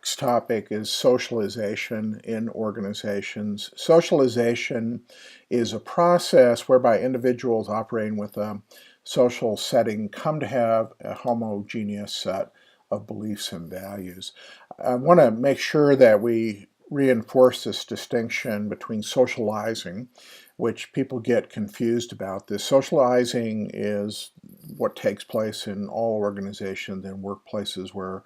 next topic is socialization in organizations. Socialization is a process whereby individuals operating with a social setting come to have a homogeneous set of beliefs and values. I want to make sure that we reinforce this distinction between socializing, which people get confused about this. Socializing is what takes place in all organizations and workplaces where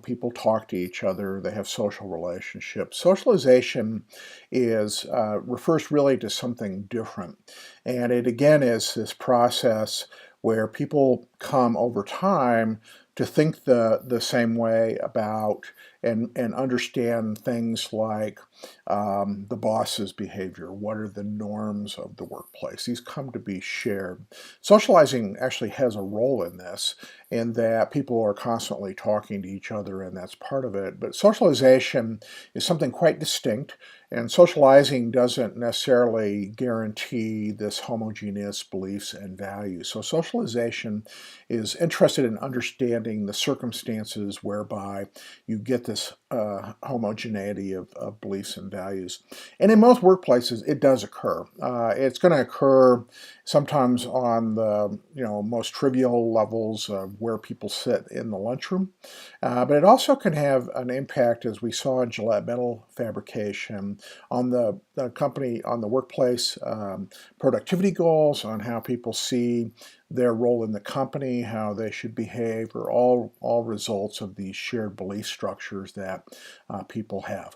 people talk to each other, they have social relationships. Socialization is refers really to something different, and it again is this process where people come over time to think the same way about and understand things like the boss's behavior. What are the norms of the workplace? These come to be shared. Socializing actually has a role in this, in that people are constantly talking to each other, and that's part of it. But socialization is something quite distinct, and socializing doesn't necessarily guarantee this homogeneous beliefs and values. So socialization is interested in understanding the circumstances whereby you get this homogeneity of beliefs and values. And in most workplaces, it does occur. It's going to occur sometimes on the most trivial levels of where people sit in the lunchroom, but it also can have an impact, as we saw in Gillette metal fabrication, on the company, on the workplace productivity goals, on how people see their role in the company, how they should behave, are all results of these shared belief structures that people have.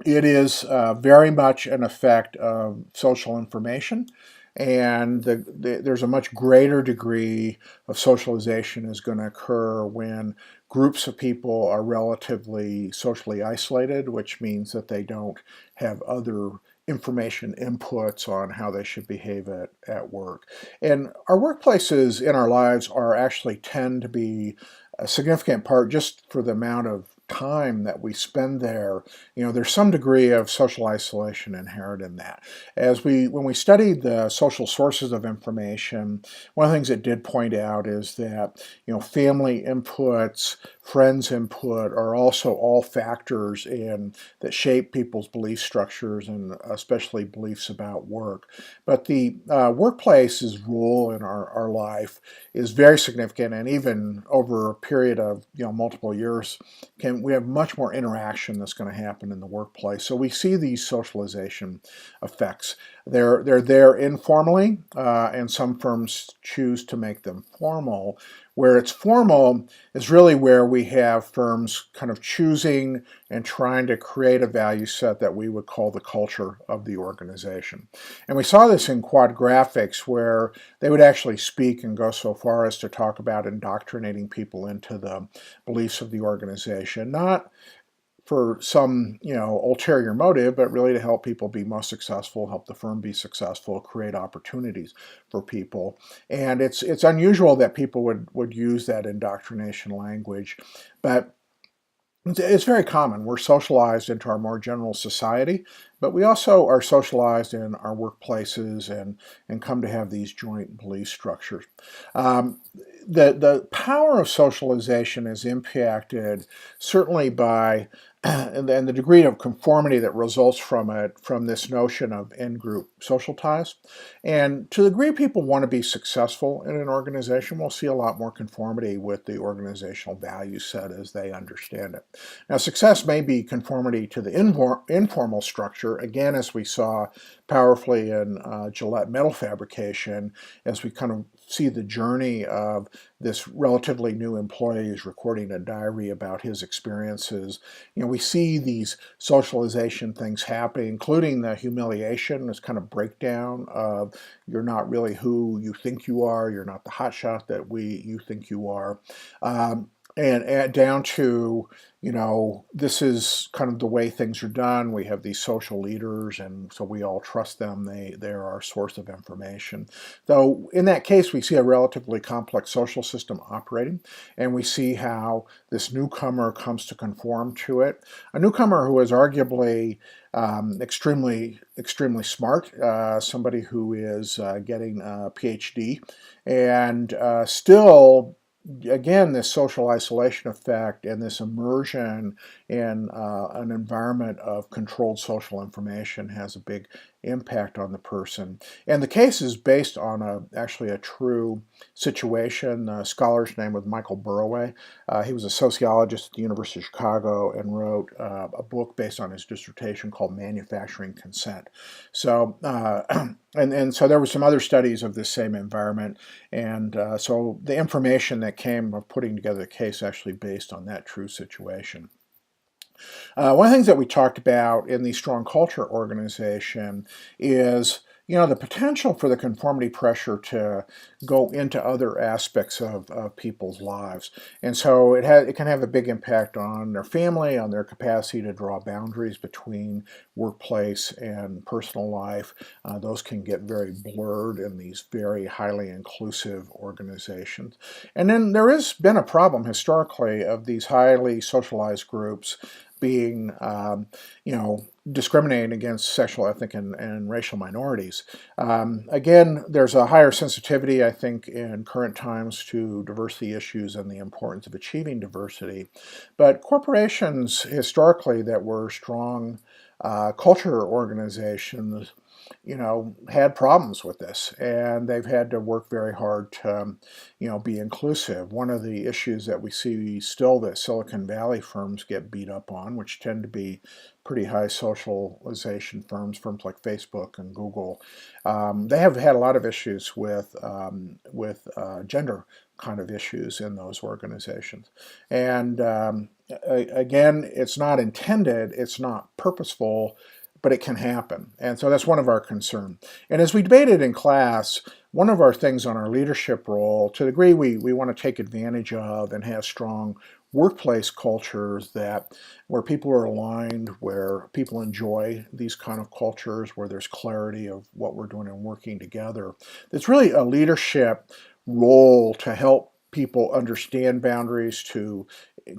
It is very much an effect of social information, and there's a much greater degree of socialization is going to occur when groups of people are relatively socially isolated, which means that they don't have other information inputs on how they should behave at work. And our workplaces in our lives are actually tend to be a significant part just for the amount of time that we spend there. There's some degree of social isolation inherent in that. When we studied the social sources of information, one of the things it did point out is that family inputs, friends input are also all factors that shape people's belief structures, and especially beliefs about work. But the workplace's role in our life is very significant, and even over a period of multiple years, we have much more interaction that's going to happen in the workplace. So we see these socialization effects. They're there informally, and some firms choose to make them formal. Where it's formal is really where we have firms kind of choosing and trying to create a value set that we would call the culture of the organization. And we saw this in quad graphics, where they would actually speak and go so far as to talk about indoctrinating people into the beliefs of the organization, not for some ulterior motive, but really to help people be most successful, help the firm be successful, create opportunities for people. And it's unusual that people would use that indoctrination language, but it's very common. We're socialized into our more general society, but we also are socialized in our workplaces and come to have these joint belief structures. The power of socialization is impacted certainly by and the degree of conformity that results from it, from this notion of in-group social ties. And to the degree people want to be successful in an organization, we'll see a lot more conformity with the organizational value set as they understand it. Now, success may be conformity to the informal structure, again, as we saw powerfully in Gillette metal fabrication, as we kind of see the journey of this relatively new employee who's recording a diary about his experiences. We see these socialization things happening, including the humiliation, this kind of breakdown of you're not really who you think you are, you're not the hotshot that you think you are. And down to, this is kind of the way things are done. We have these social leaders, and so we all trust them. They're our source of information. Though in that case, we see a relatively complex social system operating, and we see how this newcomer comes to conform to it. A newcomer who is arguably extremely smart, somebody who is getting a PhD, and still again, this social isolation effect and this immersion in an environment of controlled social information has a big impact on the person. And the case is based on actually a true situation. The scholar's name was Michael Burroway. He was a sociologist at the University of Chicago and wrote a book based on his dissertation called Manufacturing Consent. So, and so there were some other studies of this same environment, and so the information that came of putting together the case actually based on that true situation. One of the things that we talked about in the strong culture organization is, the potential for the conformity pressure to go into other aspects of people's lives. And so it can have a big impact on their family, on their capacity to draw boundaries between workplace and personal life. Those can get very blurred in these very highly inclusive organizations. And then there has been a problem historically of these highly socialized groups being, discriminating against sexual, ethnic, and racial minorities. Again, there's a higher sensitivity, I think, in current times to diversity issues and the importance of achieving diversity. But corporations historically that were strong culture organizations, had problems with this, and they've had to work very hard to, be inclusive. One of the issues that we see still that Silicon Valley firms get beat up on, which tend to be pretty high socialization firms like Facebook and Google, they have had a lot of issues with gender kind of issues in those organizations. And again, it's not intended, it's not purposeful, but it can happen. And so that's one of our concerns. And as we debated in class, one of our things on our leadership role, to the degree we want to take advantage of and have strong workplace cultures where people are aligned, where people enjoy these kind of cultures, where there's clarity of what we're doing and working together. It's really a leadership role to help people understand boundaries, to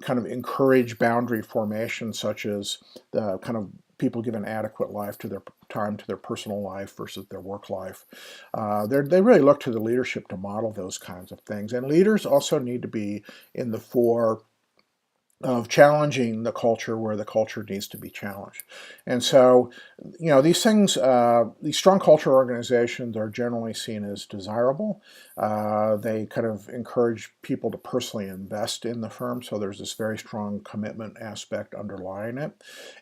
kind of encourage boundary formation, such as the kind of people give an adequate life to their time to their personal life versus their work life. They really look to the leadership to model those kinds of things. And leaders also need to be in the fore of challenging the culture where the culture needs to be challenged. And so, these things, these strong culture organizations are generally seen as desirable. They kind of encourage people to personally invest in the firm, so there's this very strong commitment aspect underlying it.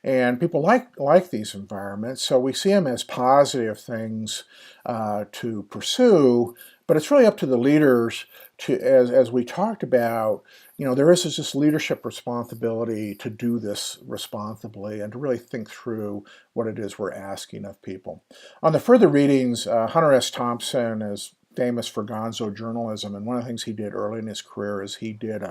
And people like these environments, so we see them as positive things to pursue, but it's really up to the leaders to, as we talked about, there is this leadership responsibility to do this responsibly and to really think through what it is we're asking of people. On the further readings, Hunter S. Thompson is famous for gonzo journalism, and one of the things he did early in his career is he did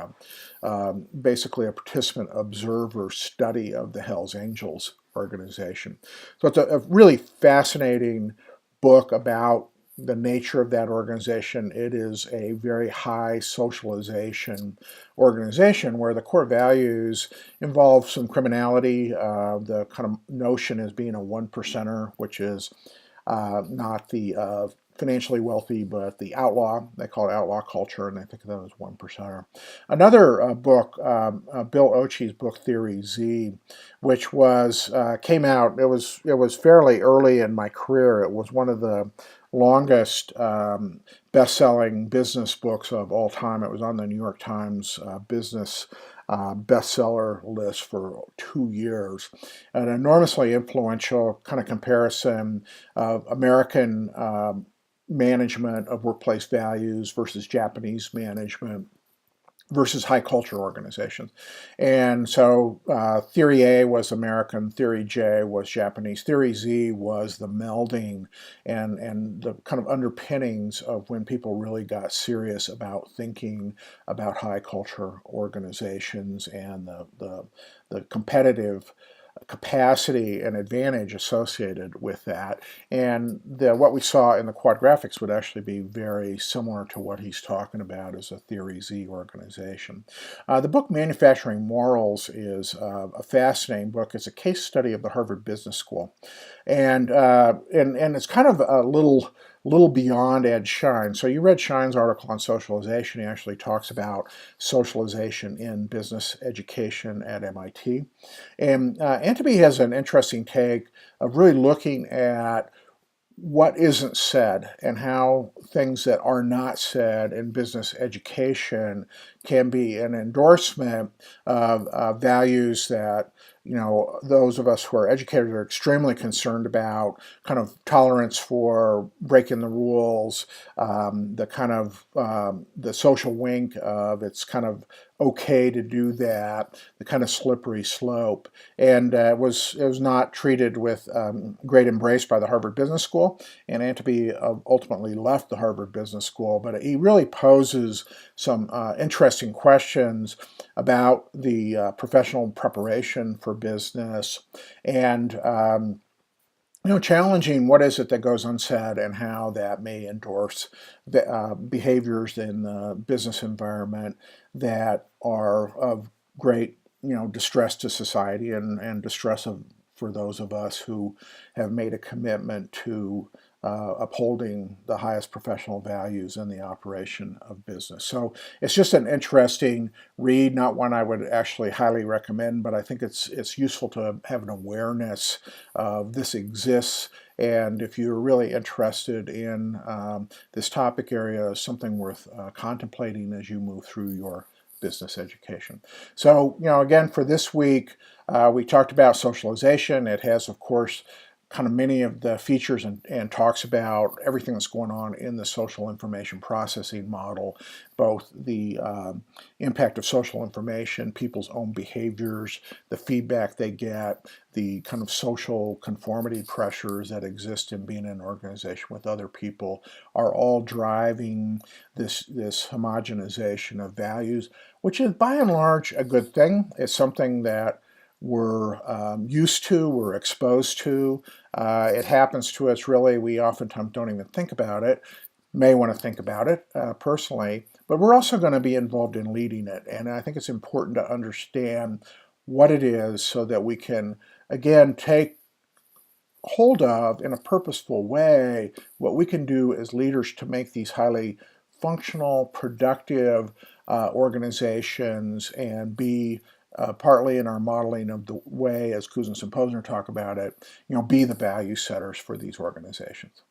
basically a participant observer study of the Hells Angels organization. So it's a really fascinating book about the nature of that organization. It is a very high socialization organization where the core values involve some criminality. The kind of notion is being a one percenter, which is not the financially wealthy, but the outlaw. They call it outlaw culture, and they think of them as one percenter. Another book, Bill Ochi's book III.E, which came out. It was fairly early in my career. It was one of the longest best-selling business books of all time. It was on the New York Times business bestseller list for 2 years. An enormously influential kind of comparison of American management of workplace values versus Japanese management versus high culture organizations. And so III.E was American, III.J was Japanese, III.Z was the melding and the kind of underpinnings of when people really got serious about thinking about high culture organizations and the competitive capacity and advantage associated with that. And what we saw in the quad graphics would actually be very similar to what he's talking about as a III.Z organization. The book Manufacturing Morals is a fascinating book. It's a case study of the Harvard Business School. And it's kind of a little a little beyond Ed Schein. So you read Schein's article on socialization. He actually talks about socialization in business education at MIT. And Antony has an interesting take of really looking at what isn't said and how things that are not said in business education can be an endorsement of values that those of us who are educators are extremely concerned about, kind of tolerance for breaking the rules, the kind of the social wink of it's kind of okay to do that, the kind of slippery slope. And it was not treated with great embrace by the Harvard Business School, and Antony ultimately left the Harvard Business School. But he really poses some interesting questions about the professional preparation for business, and challenging what is it that goes unsaid and how that may endorse behaviors in the business environment that are of great, distress to society and distress for those of us who have made a commitment to upholding the highest professional values in the operation of business. So it's just an interesting read, not one I would actually highly recommend, but I think it's useful to have an awareness of this exists. And if you're really interested in this topic area, something worth contemplating as you move through your business education. So, again, for this week, we talked about socialization. It has, of course, kind of many of the features and talks about everything that's going on in the social information processing model, both the impact of social information, people's own behaviors, the feedback they get, the kind of social conformity pressures that exist in being in an organization with other people are all driving this homogenization of values, which is by and large a good thing. It's something that we're used to, we're exposed to. It happens to us really, we oftentimes don't even think about it, may want to think about it personally, but we're also going to be involved in leading it. And I think it's important to understand what it is so that we can, again, take hold of in a purposeful way what we can do as leaders to make these highly functional, productive organizations and be partly in our modeling of the way, as Cousins and Posner talk about it, be the value setters for these organizations.